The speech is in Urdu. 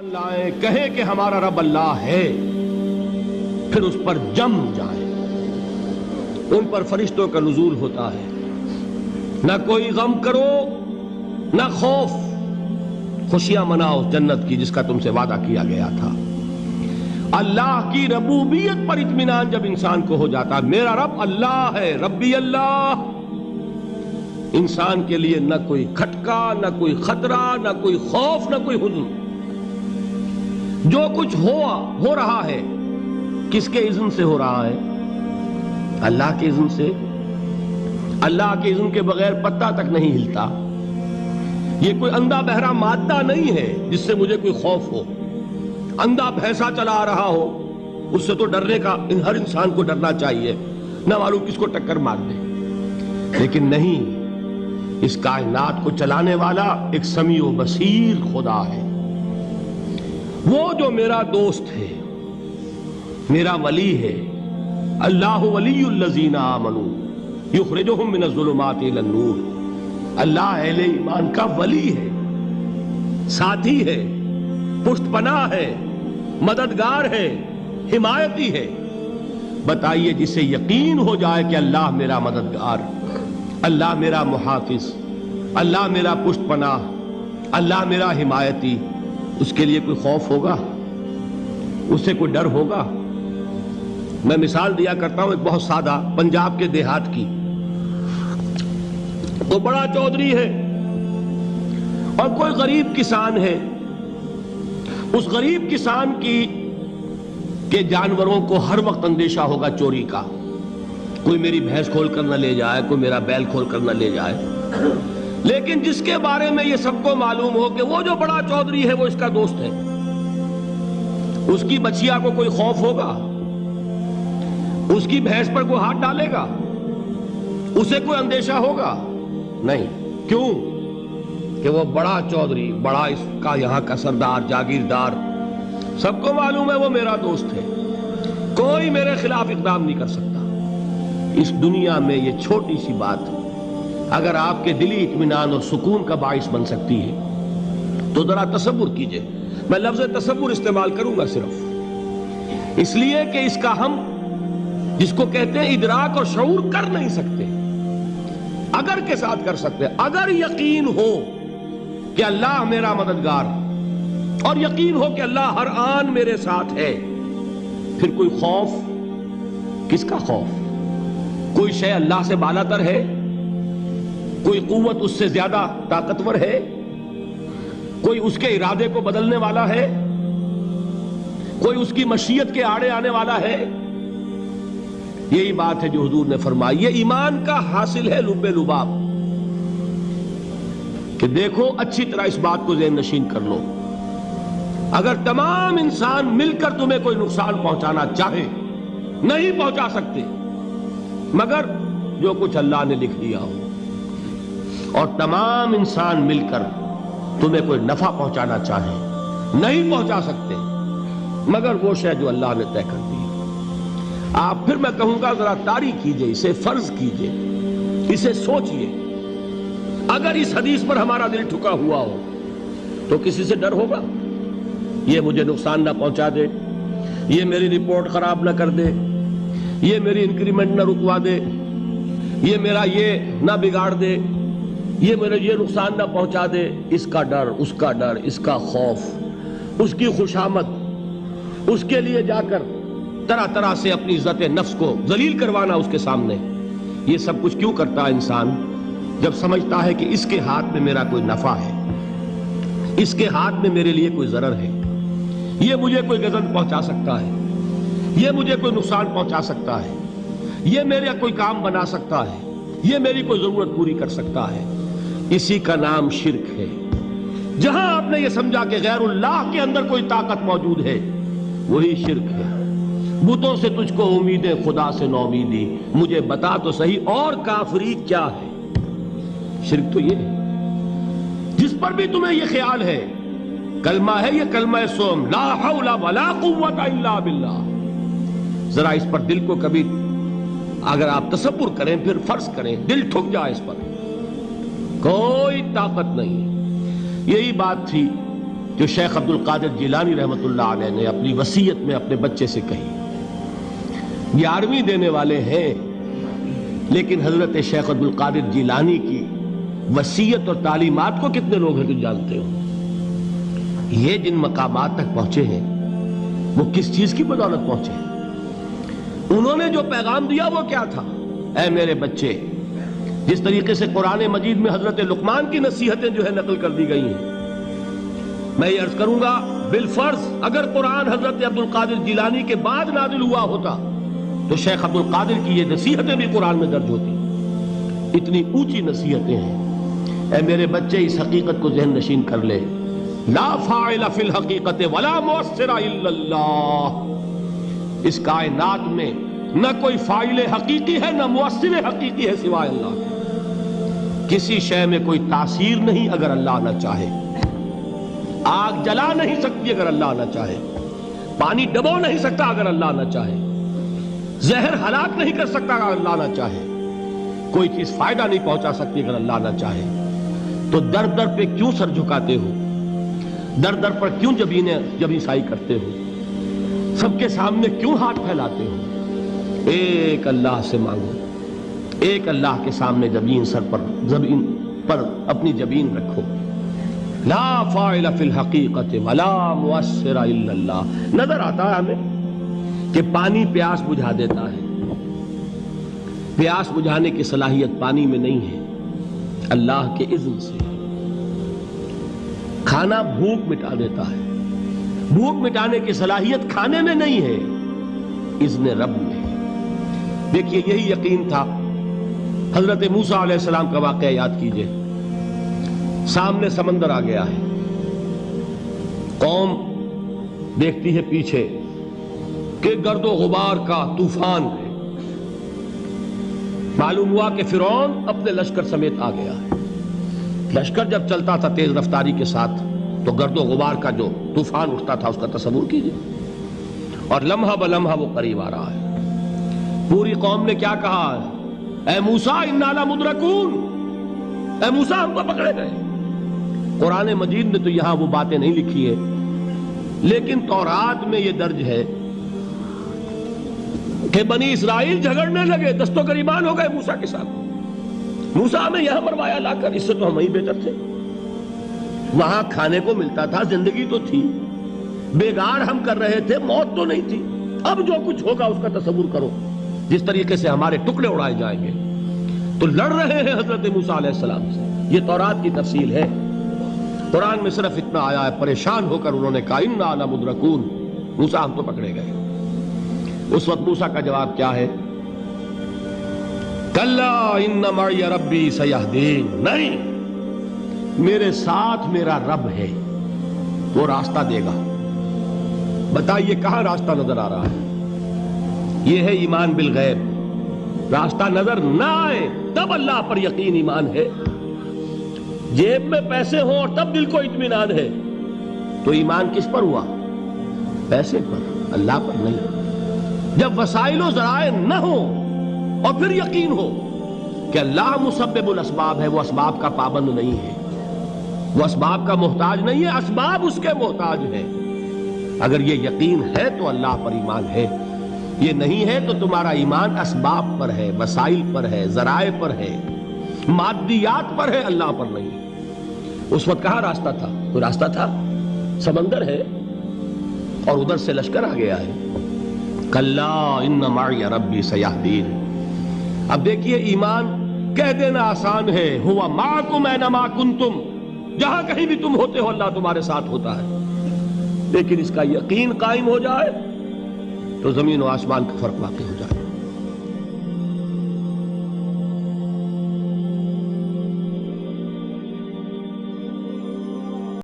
لائیں کہیں کہ ہمارا رب اللہ ہے، پھر اس پر جم جائیں۔ ان پر فرشتوں کا نزول ہوتا ہے، نہ کوئی غم کرو نہ خوف، خوشیاں مناؤ جنت کی جس کا تم سے وعدہ کیا گیا تھا۔ اللہ کی ربوبیت پر اطمینان جب انسان کو ہو جاتا، میرا رب اللہ ہے، ربی اللہ، انسان کے لیے نہ کوئی کھٹکا، نہ کوئی خطرہ، نہ کوئی خوف، نہ کوئی حزن۔ جو کچھ ہو رہا ہے کس کے اذن سے ہو رہا ہے؟ اللہ کے اذن سے۔ اللہ کے اذن کے بغیر پتہ تک نہیں ہلتا۔ یہ کوئی اندھا بہرا مادہ نہیں ہے جس سے مجھے کوئی خوف ہو۔ اندھا بھینسا چلا آ رہا ہو اس سے تو ڈرنے کا ہر انسان کو ڈرنا چاہیے، نہ معلوم کس کو ٹکر مار دے۔ لیکن نہیں، اس کائنات کو چلانے والا ایک سمیع و بصیر خدا ہے، وہ جو میرا دوست ہے، میرا ولی ہے۔ اللہ ولی الذین آمنوا یخرجہم من الظلمات الی النور۔ اللہ اہل ایمان کا ولی ہے، ساتھی ہے، پشت پناہ ہے، مددگار ہے، حمایتی ہے۔ بتائیے جسے یقین ہو جائے کہ اللہ میرا مددگار، اللہ میرا محافظ، اللہ میرا پشت پناہ، اللہ میرا حمایتی، اس کے لیے کوئی خوف ہوگا؟ اس سے کوئی ڈر ہوگا؟ میں مثال دیا کرتا ہوں ایک بہت سادہ پنجاب کے دیہات کی۔ تو بڑا چودھری ہے اور کوئی غریب کسان ہے۔ اس غریب کسان کے جانوروں کو ہر وقت اندیشہ ہوگا چوری کا، کوئی میری بھینس کھول کر نہ لے جائے، کوئی میرا بیل کھول کر نہ لے جائے۔ لیکن جس کے بارے میں یہ سب کو معلوم ہو کہ وہ جو بڑا چودھری ہے وہ اس کا دوست ہے، اس کی بچیا کو کوئی خوف ہوگا؟ اس کی بھینس پر کوئی ہاتھ ڈالے گا؟ اسے کوئی اندیشہ ہوگا؟ نہیں۔ کیوں؟ کہ وہ بڑا چودھری، بڑا اس کا یہاں کا سردار، جاگیردار، سب کو معلوم ہے وہ میرا دوست ہے، کوئی میرے خلاف اقدام نہیں کر سکتا۔ اس دنیا میں یہ چھوٹی سی بات اگر آپ کے دلی اطمینان اور سکون کا باعث بن سکتی ہے تو ذرا تصور کیجئے۔ میں لفظ تصور استعمال کروں گا صرف اس لیے کہ اس کا ہم جس کو کہتے ہیں ادراک اور شعور کر نہیں سکتے، اگر کے ساتھ کر سکتے۔ اگر یقین ہو کہ اللہ میرا مددگار اور یقین ہو کہ اللہ ہر آن میرے ساتھ ہے، پھر کوئی خوف؟ کس کا خوف؟ کوئی شے اللہ سے بالا تر ہے؟ کوئی قوت اس سے زیادہ طاقتور ہے؟ کوئی اس کے ارادے کو بدلنے والا ہے؟ کوئی اس کی مشیت کے آڑے آنے والا ہے؟ یہی بات ہے جو حضور نے فرمائی۔ یہ ایمان کا حاصل ہے لب لباب، کہ دیکھو اچھی طرح اس بات کو ذہن نشین کر لو، اگر تمام انسان مل کر تمہیں کوئی نقصان پہنچانا چاہے نہیں پہنچا سکتے مگر جو کچھ اللہ نے لکھ دیا ہو، اور تمام انسان مل کر تمہیں کوئی نفع پہنچانا چاہے نہیں پہنچا سکتے مگر وہ شے جو اللہ نے طے کر دی۔ آپ پھر میں کہوں گا ذرا طاری کیجئے، اسے فرض کیجئے، اسے سوچئے۔ اگر اس حدیث پر ہمارا دل ٹھکا ہوا ہو تو کسی سے ڈر ہوگا؟ یہ مجھے نقصان نہ پہنچا دے، یہ میری رپورٹ خراب نہ کر دے، یہ میری انکریمنٹ نہ رکوا دے، یہ میرا یہ نہ بگاڑ دے، یہ میرے یہ نقصان نہ پہنچا دے۔ اس کا ڈر، اس کا ڈر، اس کا خوف، اس کی خوشامد، اس کے لیے جا کر طرح طرح سے اپنی عزت نفس کو ذلیل کروانا اس کے سامنے، یہ سب کچھ کیوں کرتا ہے انسان؟ جب سمجھتا ہے کہ اس کے ہاتھ میں میرا کوئی نفع ہے، اس کے ہاتھ میں میرے لیے کوئی ضرر ہے، یہ مجھے کوئی غضب پہنچا سکتا ہے، یہ مجھے کوئی نقصان پہنچا سکتا ہے، یہ میرا کوئی کام بنا سکتا ہے، یہ میری کوئی ضرورت پوری کر سکتا ہے، اسی کا نام شرک ہے۔ جہاں آپ نے یہ سمجھا کہ غیر اللہ کے اندر کوئی طاقت موجود ہے وہی شرک ہے۔ بتوں سے تجھ کو امیدیں، خدا سے نومیدی، مجھے بتا تو صحیح اور کافری کیا ہے؟ شرک تو یہ ہے جس پر بھی تمہیں یہ خیال ہے، کلمہ ہے یہ کلمہ سوم، لا حول ولا قوت الا باللہ، ذرا اس پر دل کو کبھی اگر آپ تصور کریں، پھر فرض کریں، دل ٹھک جائے اس پر، کوئی طاقت نہیں۔ یہی بات تھی جو شیخ عبد القادر جیلانی رحمۃ اللہ علیہ نے اپنی وصیت میں اپنے بچے سے کہی. 11ویں دینے والے ہیں، لیکن حضرت شیخ عبد القادر جیلانی کی وصیت اور تعلیمات کو کتنے لوگ ہیں جو جانتے ہو؟ یہ جن مقامات تک پہنچے ہیں وہ کس چیز کی بدولت پہنچے ہیں؟ انہوں نے جو پیغام دیا وہ کیا تھا؟ اے میرے بچے، جس طریقے سے قرآن مجید میں حضرت لقمان کی نصیحتیں جو ہے نقل کر دی گئی ہیں، میں یہ عرض کروں گا بالفرض اگر قرآن حضرت عبد القادر جیلانی کے بعد نازل ہوا ہوتا تو شیخ عبد القادر کی یہ نصیحتیں بھی قرآن میں درج ہوتی. اتنی اونچی نصیحتیں ہیں. اے میرے بچے، اس حقیقت کو ذہن نشین کر لے، لا فاعل فی الحقیقت ولا مؤثر الا اللہ. اس کائنات میں نہ کوئی فاعل حقیقی ہے نہ مؤثر حقیقی ہے سوائے اللہ کے. کسی شے میں کوئی تاثیر نہیں اگر اللہ نہ چاہے. آگ جلا نہیں سکتی اگر اللہ نہ چاہے. پانی ڈبو نہیں سکتا اگر اللہ نہ چاہے. زہر ہلاک نہیں کر سکتا اگر اللہ نہ چاہے. کوئی چیز فائدہ نہیں پہنچا سکتی اگر اللہ نہ چاہے. تو در در پہ کیوں سر جھکاتے ہو؟ در در پر کیوں جبیں سائی کرتے ہو؟ سب کے سامنے کیوں ہاتھ پھیلاتے ہو؟ ایک اللہ سے مانگو. ایک اللہ کے سامنے زمین پر اپنی جبین رکھو. لا فاعل فی الحقیقت ولا مؤثر الا اللہ. نظر آتا ہے ہمیں کہ پانی پیاس بجھا دیتا ہے. پیاس بجھانے کی صلاحیت پانی میں نہیں ہے، اللہ کے اذن سے. کھانا بھوک مٹا دیتا ہے، بھوک مٹانے کی صلاحیت کھانے میں نہیں ہے، اذن رب میں. دیکھیے یہی یقین تھا. حضرت موسیٰ علیہ السلام کا واقعہ یاد کیجئے. سامنے سمندر آ گیا ہے، قوم دیکھتی ہے پیچھے کہ گرد و غبار کا طوفان ہے. معلوم ہوا کہ فرعون اپنے لشکر سمیت آ گیا ہے. لشکر جب چلتا تھا تیز رفتاری کے ساتھ تو گرد و غبار کا جو طوفان اٹھتا تھا اس کا تصور کیجئے. اور لمحہ بلمحہ وہ قریب آ رہا ہے. پوری قوم نے کیا کہا؟ اے موسیٰ انا لمدرکون، اے موسیٰ ہم کو پکڑے گئے. قرآن مجید نے تو یہاں وہ باتیں نہیں لکھی ہے، لیکن تورات میں یہ درج ہے کہ بنی اسرائیل جھگڑنے لگے، دست و گریبان ہو گئے موسیٰ کے ساتھ. موسیٰ ہمیں یہاں مروایا لا کر، اس سے تو ہم ہی بہتر تھے. وہاں کھانے کو ملتا تھا، زندگی تو تھی، بیگار ہم کر رہے تھے، موت تو نہیں تھی. اب جو کچھ ہوگا اس کا تصور کرو، جس طریقے سے ہمارے ٹکڑے اڑائے جائیں گے. تو لڑ رہے ہیں حضرت موسیٰ علیہ السلام سے. یہ تورات کی تفصیل ہے. قرآن میں صرف اتنا آیا ہے، پریشان ہو کر انہوں نے کہا انا لمدرکون، موسیٰ ہم تو پکڑے گئے. اس وقت موسیٰ کا جواب کیا ہے؟ کلا ان معی ربی سیہدین. نہیں، میرے ساتھ میرا رب ہے، وہ راستہ دے گا. بتائیے کہاں راستہ نظر آ رہا ہے؟ یہ ہے ایمان بالغیب. راستہ نظر نہ آئے تب اللہ پر یقین ایمان ہے. جیب میں پیسے ہوں اور تب دل کو اطمینان ہے تو ایمان کس پر ہوا؟ پیسے پر، اللہ پر نہیں. جب وسائل و ذرائع نہ ہو اور پھر یقین ہو کہ اللہ مسبب الاسباب ہے، وہ اسباب کا پابند نہیں ہے، وہ اسباب کا محتاج نہیں ہے، اسباب اس کے محتاج ہیں. اگر یہ یقین ہے تو اللہ پر ایمان ہے. یہ نہیں ہے تو تمہارا ایمان اسباب پر ہے، وسائل پر ہے، ذرائع پر ہے، مادیات پر ہے، اللہ پر نہیں. اس وقت کہاں راستہ تھا؟ کوئی راستہ تھا؟ سمندر ہے اور ادھر سے لشکر آ گیا ہے. کلا ان معی ربی سیہدین. اب دیکھیے ایمان کہہ دینا آسان ہے، ہوا معکم اینما کنتم، جہاں کہیں بھی تم ہوتے ہو اللہ تمہارے ساتھ ہوتا ہے. لیکن اس کا یقین قائم ہو جائے تو زمین و آسمان کا فرق واقع ہو جائے.